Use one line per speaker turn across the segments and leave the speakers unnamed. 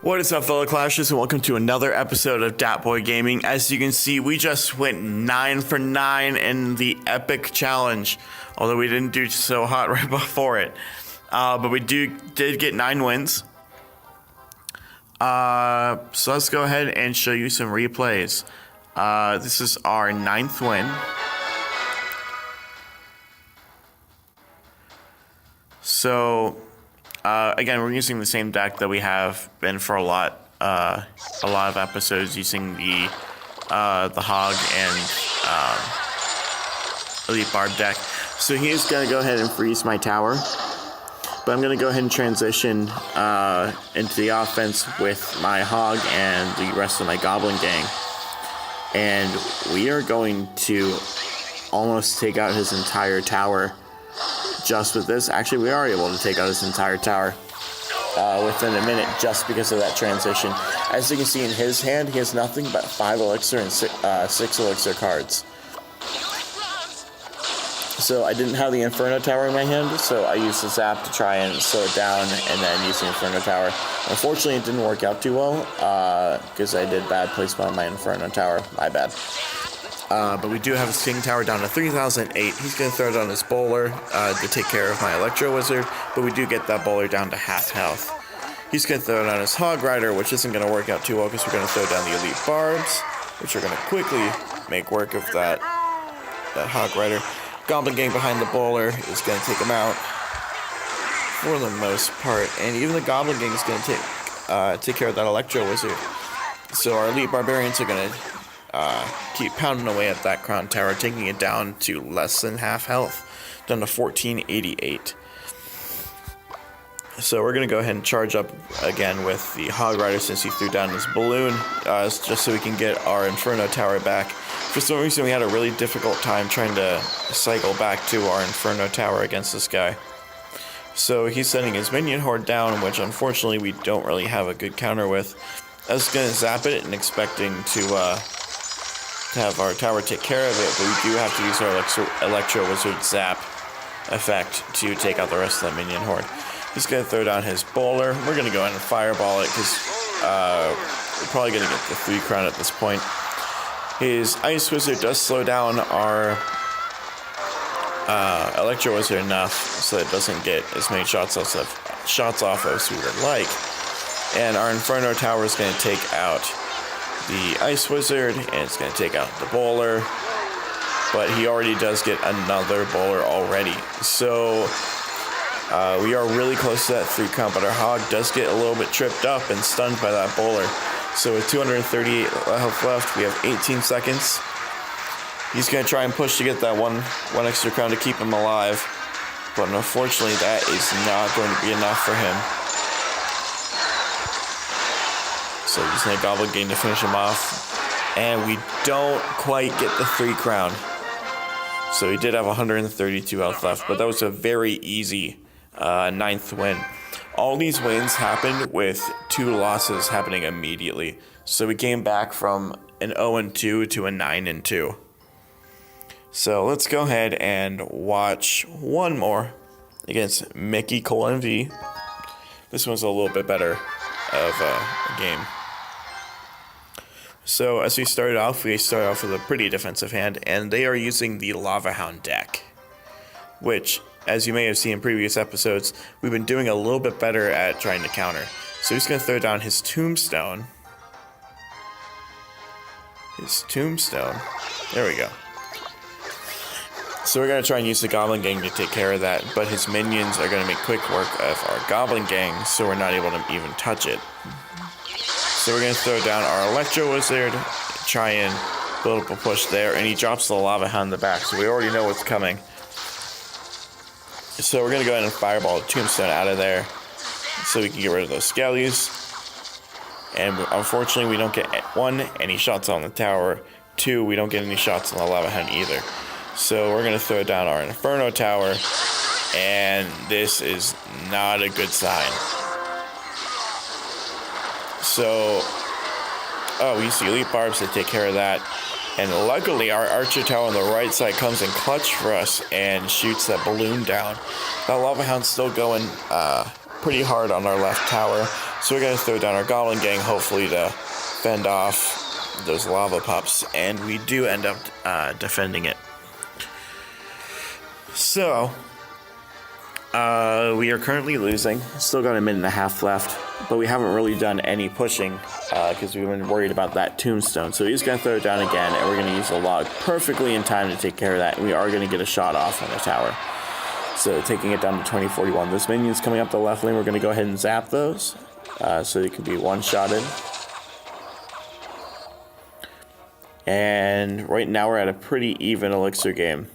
What is up, fellow Clashers, and welcome to another episode of Dat Boy Gaming. As you can see, we just went 9 for 9 in the epic challenge, although we didn't do so hot right before it. But we did get 9 wins. So let's go ahead and show you some replays. This is our 9th win. So again, we're using the same deck that we have been for a lot of episodes, using the Hog and Elite Barb deck. So he's gonna go ahead and freeze my tower, but I'm gonna go ahead and transition into the offense with my Hog and the rest of my Goblin gang, and we are going to almost take out his entire tower. Just with this, actually, we are able to take out his entire tower within a minute, just because of that transition. As you can see in his hand, he has nothing but 5 elixir and 6 elixir cards. So I didn't have the Inferno Tower in my hand, so I used the Zap to try and slow it down, and then use the Inferno Tower. Unfortunately, it didn't work out too well, because I did bad placement on my Inferno Tower. My bad. But we do have his King Tower down to 3008. He's going to throw down his Bowler to take care of my Electro Wizard, but we do get that Bowler down to half health. He's going to throw down his Hog Rider, which isn't going to work out too well because we're going to throw down the Elite Barbs, which are going to quickly make work of that Hog Rider. Goblin Gang behind the Bowler is going to take him out for the most part, and even the Goblin Gang is going to take care of that Electro Wizard. So our Elite Barbarians are going to keep pounding away at that Crown Tower, taking it down to less than half health, down to 1488. So we're going to go ahead and charge up again with the Hog Rider since he threw down his balloon, just so we can get our Inferno Tower back. For some reason, we had a really difficult time trying to cycle back to our Inferno Tower against this guy. So he's sending his minion horde down, which unfortunately we don't really have a good counter with. I was going to zap it and expecting to have our tower take care of it, but we do have to use our Electro Wizard Zap effect to take out the rest of that minion horde. He's going to throw down his Bowler. We're going to go ahead and Fireball it because we're probably going to get the 3 crown at this point. His Ice Wizard does slow down our Electro Wizard enough so that it doesn't get as many shots off as we would like. And our Inferno Tower is going to take out the Ice Wizard, and it's going to take out the Bowler, but he already does get another Bowler already. So we are really close to that 3 count, but our Hog does get a little bit tripped up and stunned by that Bowler. So with 238 health left, we have 18 seconds. He's going to try and push to get that one extra crown to keep him alive, but unfortunately that is not going to be enough for him. So using a Goblin Gang to finish him off, and we don't quite get the 3 crown. So he did have 132 health left, but that was a very easy 9th win. All these wins happened with 2 losses happening immediately. So we came back from an 0-2 to a 9-2. So let's go ahead and watch one more against Mickey V. This one's a little bit better of a game. So as we started off with a pretty defensive hand, and they are using the Lava Hound deck, which, as you may have seen in previous episodes, we've been doing a little bit better at trying to counter. So he's going to throw down his Tombstone. There we go. So we're going to try and use the Goblin Gang to take care of that, but his minions are going to make quick work of our Goblin Gang, so we're not able to even touch it. So we're going to throw down our Electro Wizard, try and build up a push there, and he drops the Lava Hound in the back, so we already know what's coming. So we're going to go ahead and Fireball Tombstone out of there, so we can get rid of those Skellies. And unfortunately, we don't get, 1, any shots on the tower, 2, we don't get any shots on the Lava Hound either. So we're going to throw down our Inferno Tower, and this is not a good sign. So, we use the Elite Barbs to take care of that. And luckily, our Archer Tower on the right side comes in clutch for us and shoots that balloon down. That Lava Hound's still going pretty hard on our left tower. So we're going to throw down our Goblin Gang, hopefully to fend off those lava pups, and we do end up defending it. So, we are currently losing. Still got a minute and a half left, but we haven't really done any pushing because we've been worried about that tombstone. So he's going to throw it down again, and we're going to use the log perfectly in time to take care of that. And we are going to get a shot off on the tower. So taking it down to 2041. Those minions coming up the left lane, we're going to go ahead and zap those so they can be one-shotted. And right now we're at a pretty even elixir game.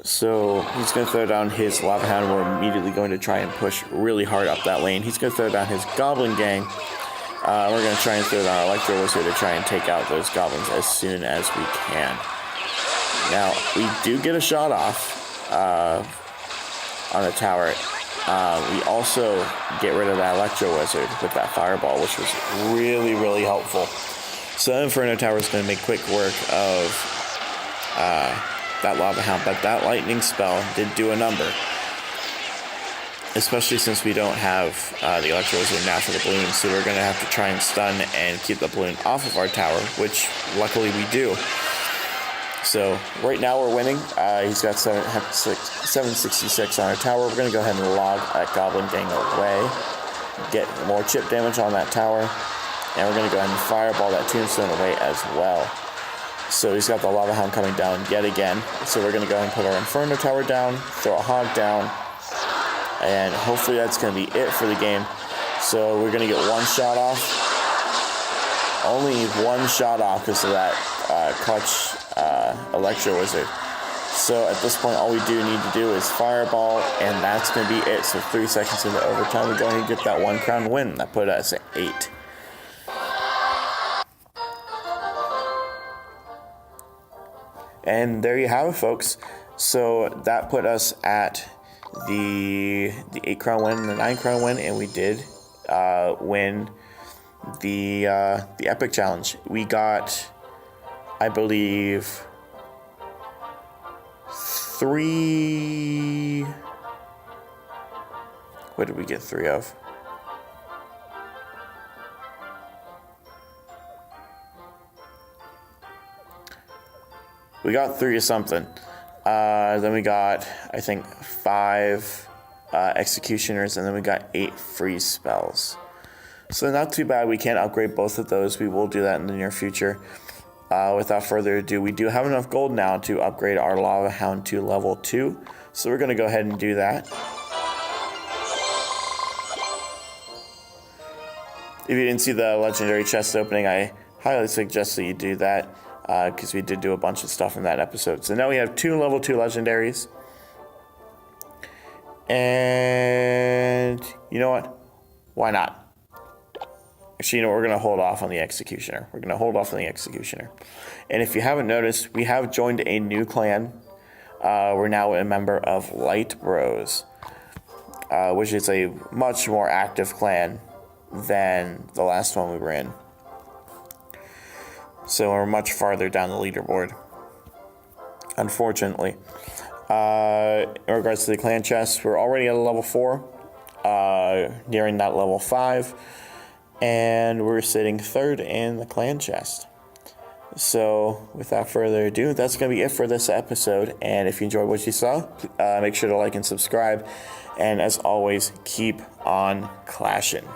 So he's going to throw down his Lava Hound. We're immediately going to try and push really hard up that lane. He's going to throw down his Goblin Gang. We're going to try and throw down our Electro Wizard to try and take out those goblins as soon as we can. Now, we do get a shot off on the tower. We also get rid of that Electro Wizard with that Fireball, which was really, really helpful. So Inferno Tower is going to make quick work of that Lava Hound, but that lightning spell did do a number. Especially since we don't have the Electro Wizard now for the balloon, so we're going to have to try and stun and keep the balloon off of our tower, which luckily we do. So right now we're winning. He's got 766 on our tower. We're going to go ahead and log that Goblin Gang away, get more chip damage on that tower, and we're going to go ahead and fireball that tombstone away as well. So he's got the Lava Hound coming down yet again. So we're going to go ahead and put our Inferno Tower down, throw a Hog down, and hopefully that's going to be it for the game. So we're going to get one shot off. Only one shot off because of that clutch Electro Wizard. So at this point, all we do need to do is Fireball, and that's going to be it. So 3 seconds into overtime, we're going to get that 1 crown win. That put us at 8. And there you have it, folks. So that put us at the 8 crown win and the 9 crown win, and we did win the epic challenge. We got, I believe, 3. What did we get 3 of? We got 3 of something. Then we got, I think, 5 executioners, and then we got 8 freeze spells. So not too bad. We can't upgrade both of those. We will do that in the near future. Without further ado, we do have enough gold now to upgrade our Lava Hound to level 2. So we're going to go ahead and do that. If you didn't see the legendary chest opening, I highly suggest that you do that. Because we did do a bunch of stuff in that episode. So now we have 2 level 2 legendaries. And you know what? Why not? Actually, you know, we're going to hold off on the Executioner. And if you haven't noticed, we have joined a new clan. We're now a member of LightBros, which is a much more active clan than the last one we were in. So we're much farther down the leaderboard, unfortunately. In regards to the clan chest, we're already at a level 4, nearing that level 5, and we're sitting 3rd in the clan chest. So without further ado, that's going to be it for this episode. And if you enjoyed what you saw, make sure to like and subscribe. And as always, keep on clashing.